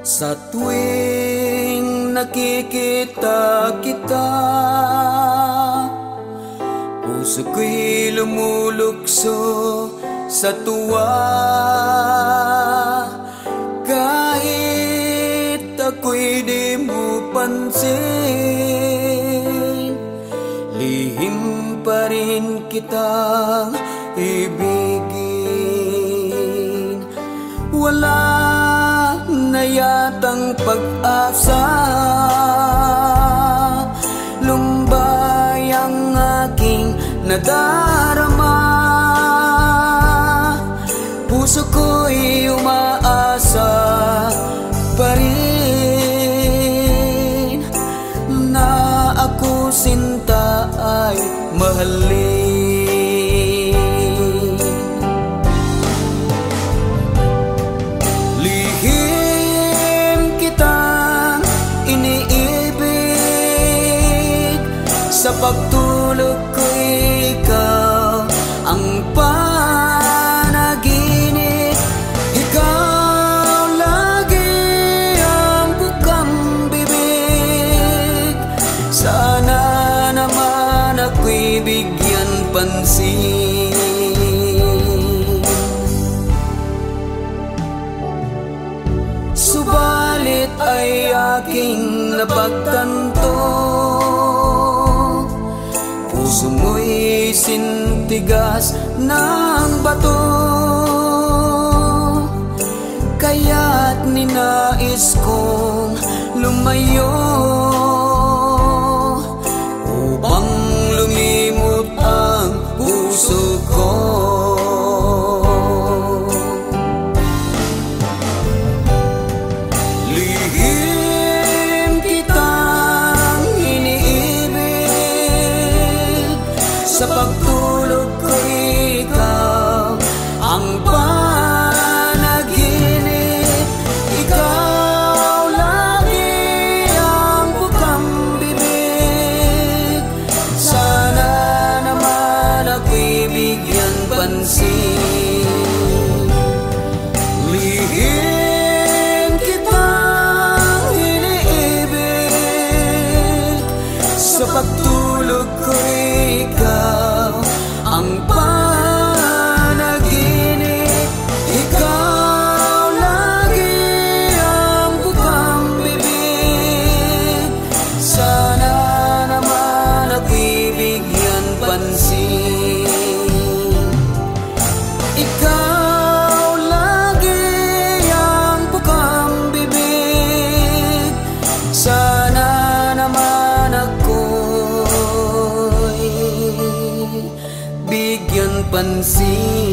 Sa tuwing nakikita kita, puso ko'y lumulukso sa tuwa. Kahit ako'y di mo pansin, lihim pa rin kitang ibigin. Wala na yatang pag-asa, lumbay ang aking nadarama. Puso ko'y umaasa pa rin na ako sinta ay mahalin. Sa pagtulog ko ikaw ang panaginip, ikaw lagi ang bukang bibig. Sana naman ako'y bigyan pansin. Subalit ay aking napagtanto, puso mo'y sintigas ng bato. Kaya't ninais kong lumayo upang lumimot ang puso ko. Lihim kitang iniibig, sa pagtulog ko ikaw ang panaginip, ikaw lagi ang bukang bibig. Sana naman ako'y bigyan pansin. Lihim kitang iniibig, sa pagtulog ko ikaw ang panaginip, ikaw lagi ang bukang bibig. Sana naman ako'y bigyan pansin. Ikaw lagi ang bukang bibig. Sana naman ako'y bigyan pansin.